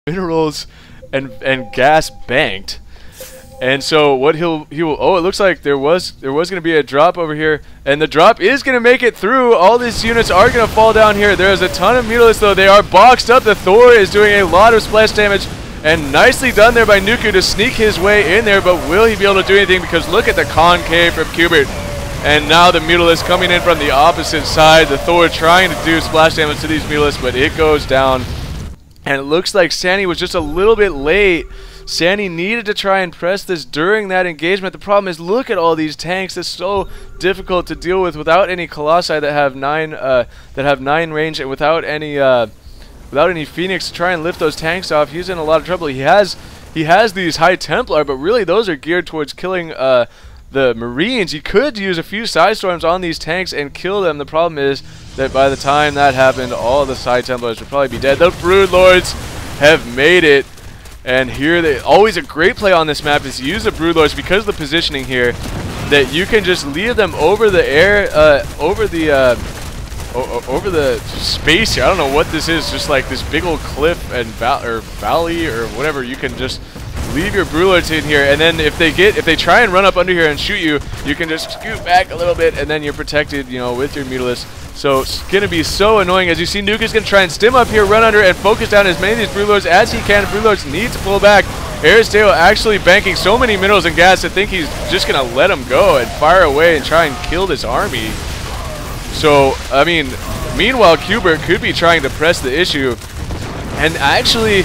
minerals and gas banked. And so what he will, oh, it looks like there was going to be a drop over here, and the drop is going to make it through. All these units are going to fall down here. There's a ton of mutalisks, though. They are boxed up. The Thor is doing a lot of splash damage, and nicely done there by Nuku to sneak his way in there, but will he be able to do anything? Because look at the concave from cubert. And now the mutalisk coming in from the opposite side. The Thor trying to do splash damage to these mutalisks, but it goes down. And it looks like SaNY was just a little bit late. SaNY needed to try and press this during that engagement. The problem is, look at all these tanks. It's so difficult to deal with without any Colossi that have 9 range, and without any Phoenix to try and lift those tanks off. He's in a lot of trouble. He has these High Templar, but really those are geared towards killing the Marines. He could use a few side storms on these tanks and kill them. The problem is that by the time that happened, all the side Templars would probably be dead. The Brood Lords have made it. And here, always a great play on this map is use the Brood Lords because of the positioning here, that you can just leave them over the air, over the space here. I don't know what this is, just like this big old cliff and valley or whatever. You can just leave your Brood Lords in here, and then if they try and run up under here and shoot you, you can just scoot back a little bit, and then you're protected, you know, with your mutalisks. So it's going to be so annoying. As you see, Nuku is going to try and stim up here, run under, and focus down as many of these Brood Lords as he can. Brood Lords need to pull back. Aristeo actually banking so many minerals and gas, I think he's just going to let him go and fire away and try and kill this army. So, I mean, meanwhile, cubert could be trying to press the issue. And actually,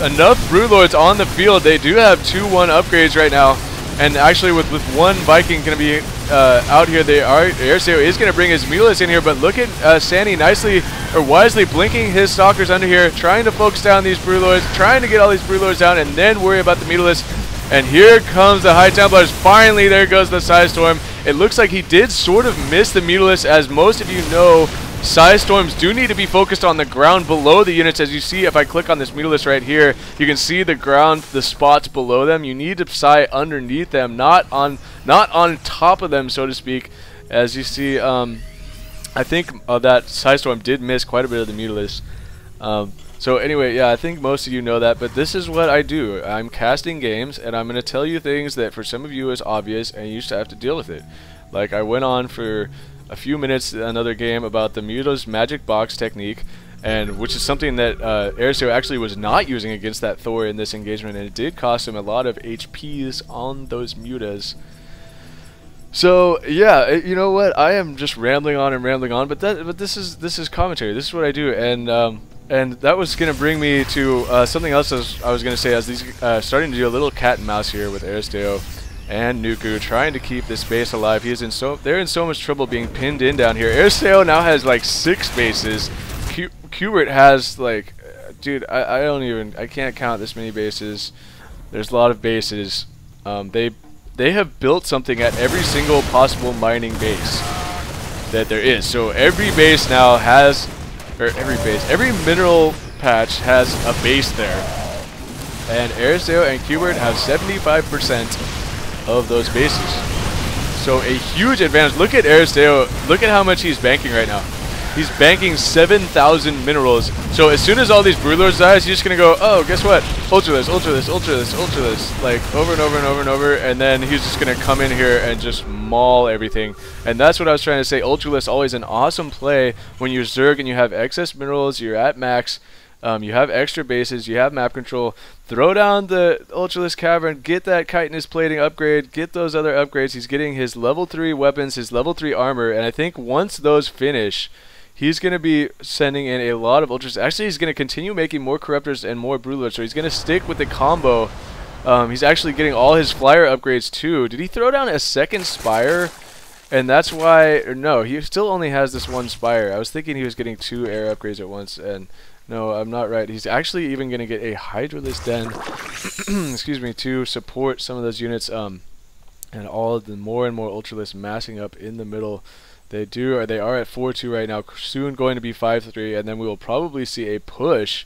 enough Brood Lords on the field. They do have 2-1 upgrades right now. And actually, with one Viking going to be out here, Aristeo is going to bring his mutalisks in here. But look at SaNY wisely blinking his stalkers under here, trying to focus down these Brood Lords, trying to get all these Brood Lords down, and then worry about the mutalisks. And here comes the High Templars. Finally, there goes the Side Storm. It looks like he did sort of miss the mutalisks, as most of you know. Side Storms do need to be focused on the ground below the units. As you see, if I click on this mutalisk right here, you can see the ground, the spots below them. You need to Psy underneath them, not on top of them, so to speak. As you see, I think that Side Storm did miss quite a bit of the mutalisk. So anyway, yeah, I think most of you know that, but this is what I do. I'm casting games, and I'm going to tell you things that for some of you is obvious, and you just have to deal with it. Like, I went on for a few minutes another game about the Muta's magic box technique, and which is something that Aristeo actually was not using against that Thor in this engagement, and it did cost him a lot of HPs on those Mutas. So yeah, you know what? I am just rambling on and rambling on, but this is commentary. This is what I do, and that was gonna bring me to something else I was gonna say. As these starting to do a little cat and mouse here with Aristeo and Nuku, trying to keep this base alive. They're in so much trouble being pinned in down here. Aristeo now has like 6 bases. Cubert has like, dude, I can't count this many bases. There's a lot of bases. They have built something at every single possible mining base that there is. So every base now has, or every mineral patch has a base there. And Aristeo and Cubert have 75% of those bases. So a huge advantage. Look at Aristeo. Look at how much he's banking right now. He's banking 7,000 minerals. So as soon as all these Brood Lords die, he's just gonna go, oh, guess what? Ultra this, ultra this, ultra this, ultra this, like over and over and over and over, and then he's just gonna come in here and just maul everything. And that's what I was trying to say. Ultralisk always an awesome play when you're Zerg and you have excess minerals, you're at max. You have extra bases, you have map control. Throw down the Ultralisk Cavern, get that chitinous plating upgrade, get those other upgrades. He's getting his level 3 weapons, his level 3 armor, and I think once those finish, he's going to be sending in a lot of Ultras. Actually, he's going to continue making more Corruptors and more Brood Lords, so he's going to stick with the combo. He's actually getting all his flyer upgrades too. Did he throw down a second Spire? And that's why, or no, he still only has this one Spire. I was thinking he was getting 2 air upgrades at once, and no, I'm not right. He's actually even going to get a Hydralisk Den, excuse me, to support some of those units, and all of the more and more Ultralisks massing up in the middle. They are at 4-2 right now, soon going to be 5-3, and then we will probably see a push,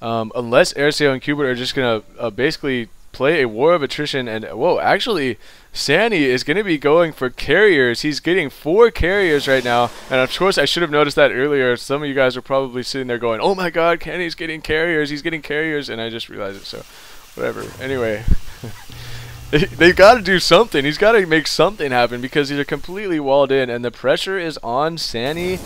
unless Aristeo and Cubert are just going to basically play a war of attrition. And whoa, actually, SaNY is going to be going for carriers. He's getting 4 carriers right now. And of course, I should have noticed that earlier. Some of you guys are probably sitting there going, "Oh my God, Kenny's getting carriers. He's getting carriers," and I just realized it. So, whatever. Anyway. They've got to do something. He's got to make something happen because they're completely walled in, and the pressure is on SaNY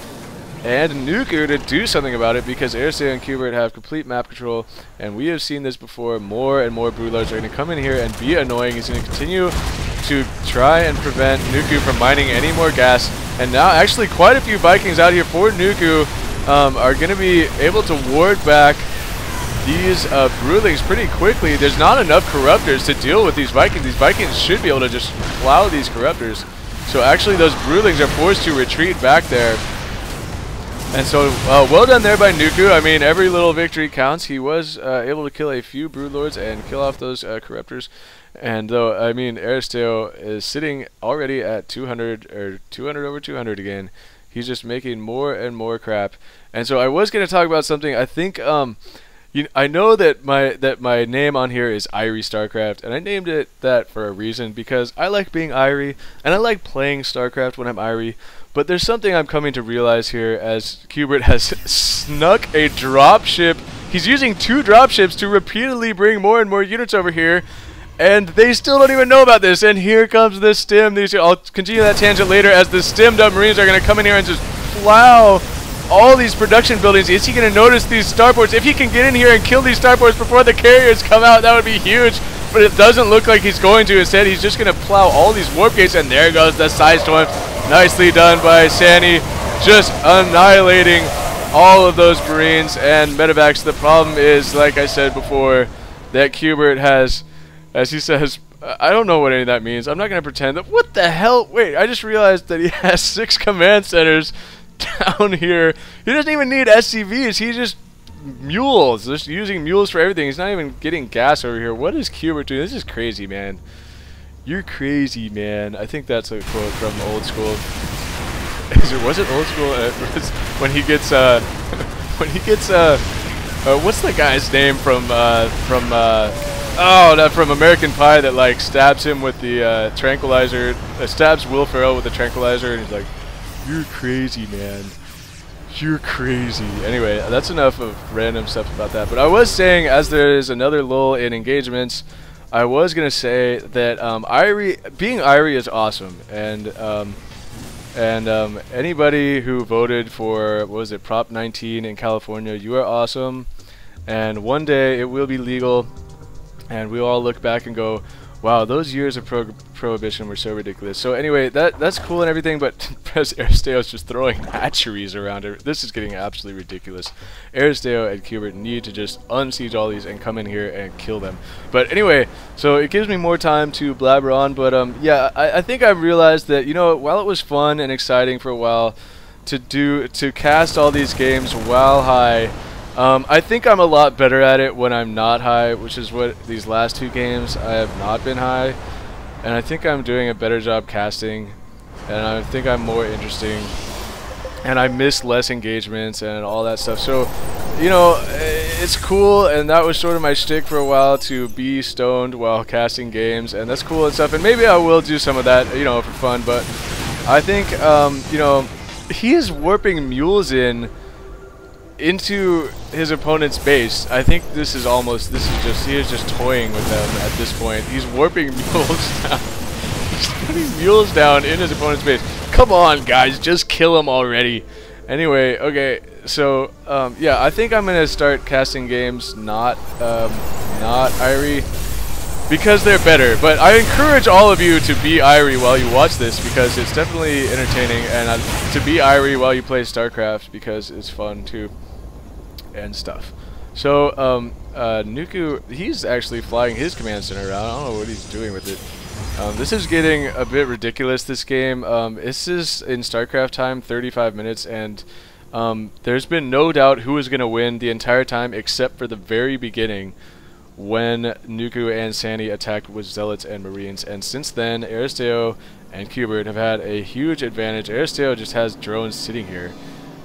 and Nuku to do something about it because Aristeo and cubert have complete map control, and we have seen this before. More and more Broodlords are going to come in here and be annoying. He's going to continue to try and prevent Nuku from mining any more gas, and now actually quite a few Vikings out here for Nuku are going to be able to ward back these Broodlings pretty quickly. There's not enough Corruptors to deal with these Vikings. These Vikings should be able to just plow these Corruptors. So actually those Broodlings are forced to retreat back there. And so well done there by Nuku. I mean, every little victory counts. He was able to kill a few Broodlords and kill off those Corruptors. And though, I mean, Aristeo is sitting already at 200 or 200 over 200 again. He's just making more and more crap. And so I was going to talk about something. I think I know that my name on here is Irie StarCraft, and I named it that for a reason because I like being Irie and I like playing StarCraft when I'm Irie. But there's something I'm coming to realize here as cubert has snuck a dropship. He's using 2 dropships to repeatedly bring more and more units over here, and they still don't even know about this. And here comes the stim. I'll continue that tangent later as the stimmed up Marines are going to come in here and just plow all these production buildings. Is he going to notice these starports? If he can get in here and kill these starports before the carriers come out, that would be huge. But it doesn't look like he's going to. Instead, he's just going to plow all these warp gates, and there goes the side storm. Nicely done by SaNY, just annihilating all of those Marines and medevacs. The problem is, like I said before, that cubert has, as he says, I don't know what any of that means. I'm not going to pretend that. What the hell? Wait, I just realized that he has 6 command centers down here. He doesn't even need SCVs. He's just mules. Just using mules for everything. He's not even getting gas over here. What is cubert doing? This is crazy, man. You're crazy, man. I think that's a quote from Old School. Was it Old School? When he gets what's the guy's name from American Pie that like stabs him with the tranquilizer, stabs Will Ferrell with the tranquilizer, and he's like, "You're crazy, man. You're crazy." Anyway, that's enough of random stuff about that. But I was saying, as there is another lull in engagements, I was gonna say that being Irie is awesome, and anybody who voted for, what was it, Prop 19 in California, you are awesome, and one day it will be legal, and we'll all look back and go, wow, those years of prohibition were so ridiculous. So anyway, that's cool and everything, but Aristeo is just throwing hatcheries around it. This is getting absolutely ridiculous. Aristeo and cubert need to just unsiege all these and come in here and kill them. But anyway, so it gives me more time to blabber on, but yeah, I think I realized that, you know, while it was fun and exciting for a while to cast all these games while high, I think I'm a lot better at it when I'm not high, which is what these last 2 games I have not been high, and I think I'm doing a better job casting, and I think I'm more interesting, and I miss less engagements and all that stuff. So, you know, it's cool, and that was sort of my shtick for a while, to be stoned while casting games, and that's cool and stuff, and maybe I will do some of that, you know, for fun. But I think, you know, he is warping mules into his opponent's base. I think he is just toying with them at this point. He's warping mules down. He's putting mules down in his opponent's base. Come on, guys, just kill him already. Anyway, okay, so yeah, I think I'm gonna start casting games not Irie, because they're better. But I encourage all of you to be Irie while you watch this, because it's definitely entertaining, and to be Irie while you play StarCraft, because it's fun too and stuff. So Nuku, he's actually flying his command center around. I don't know what he's doing with it. This is getting a bit ridiculous, this game. This is in StarCraft time, 35 minutes, and there's been no doubt who is going to win the entire time except for the very beginning, when Nuku and SaNY attacked with Zealots and Marines. And since then, Aristeo and cubert have had a huge advantage. Aristeo just has drones sitting here.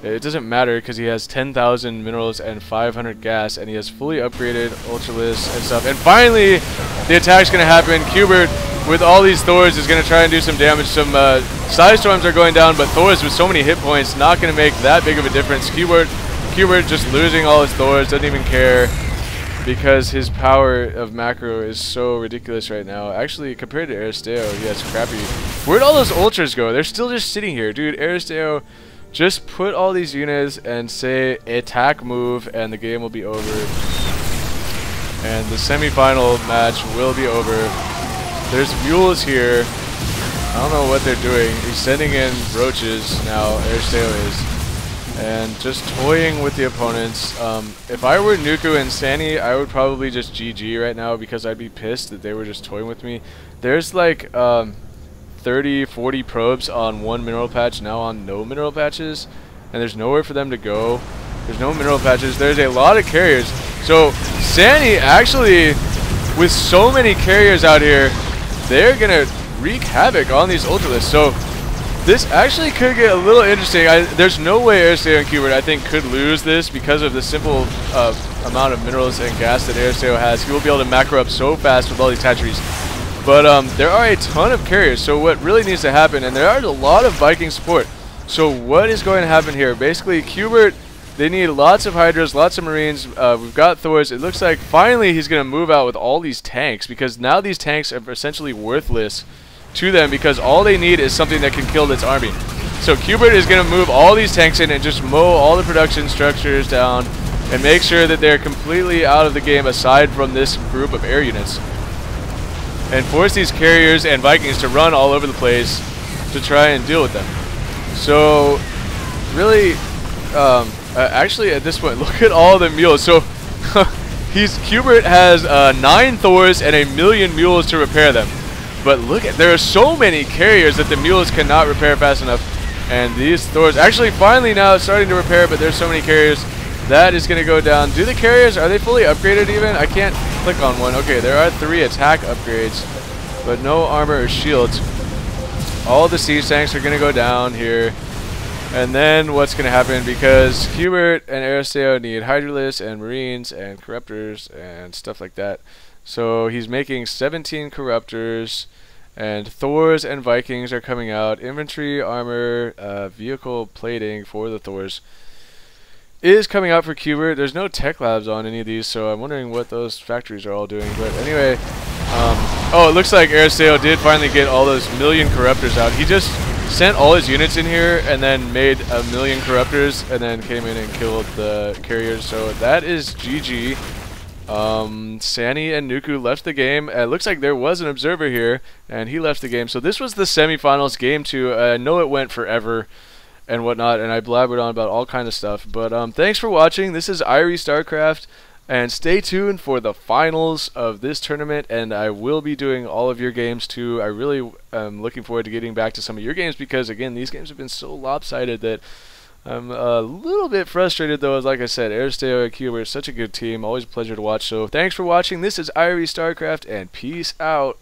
It doesn't matter because he has 10,000 minerals and 500 gas, and he has fully upgraded Ultralisk and stuff. And finally, the attack's going to happen. Cubert, with all these Thors, is going to try and do some damage. Some Side Storms are going down, but Thors with so many hit points, not going to make that big of a difference. Cubert just losing all his Thors, doesn't even care, because his power of macro is so ridiculous right now. Actually, compared to Aristeo, he has crappy. Where'd all those Ultras go? They're still just sitting here. Dude, Aristeo, just put all these units and say attack move, and the game will be over. And the semi-final match will be over. There's mules here. I don't know what they're doing. He's sending in roaches now, Aristeo is. And just toying with the opponents. If I were Nuku and SaNY, I would probably just GG right now because I'd be pissed that they were just toying with me. There's like 30, 40 probes on one mineral patch, now on no mineral patches, and there's nowhere for them to go. There's no mineral patches. There's a lot of carriers. So SaNY actually, with so many carriers out here, they're gonna wreak havoc on these Ultralisks. So this actually could get a little interesting. There's no way Aristeo and Cubert, I think, could lose this because of the simple amount of minerals and gas that Aristeo has. He will be able to macro up so fast with all these hatcheries. But there are a ton of carriers, so what really needs to happen, and there are a lot of Viking support. So what is going to happen here? Basically, Cubert, they need lots of Hydras, lots of Marines. We've got Thors. It looks like finally he's going to move out with all these tanks, because now these tanks are essentially worthless to them because all they need is something that can kill this army. So Cubert is going to move all these tanks in and just mow all the production structures down and make sure that they're completely out of the game aside from this group of air units, and force these carriers and Vikings to run all over the place to try and deal with them. So really, actually at this point, look at all the mules. So Cubert has 9 Thors and 1,000,000 mules to repair them. But look at, there are so many carriers that the mules cannot repair fast enough. And these Thors, actually finally now it's starting to repair, but there's so many carriers. That is going to go down. Do the carriers, are they fully upgraded even? I can't click on one. Okay, there are 3 attack upgrades, but no armor or shields. All the siege tanks are going to go down here. And then what's going to happen, because Cubert and Aristeo need Hydralisks and Marines and Corruptors and stuff like that. So he's making 17 Corruptors, and Thors and Vikings are coming out. Infantry, armor, vehicle plating for the Thors is coming out for Cubert. There's no tech labs on any of these, so I'm wondering what those factories are all doing. But anyway, oh, it looks like Aristeo did finally get all those 1,000,000 Corruptors out. He just sent all his units in here and then made 1,000,000 Corruptors and then came in and killed the carriers. So that is GG. SaNY and Nuku left the game. It looks like there was an observer here, and he left the game. So this was the semifinals, game 2. I know it went forever and whatnot, and I blabbered on about all kind of stuff. But thanks for watching. This is Irie StarCraft, and stay tuned for the finals of this tournament. And I will be doing all of your games too. I really am looking forward to getting back to some of your games because, again, these games have been so lopsided that I'm a little bit frustrated, though. As like I said, Aristeo and Cubert, such a good team. Always a pleasure to watch. So thanks for watching. This is Irie StarCraft, and peace out.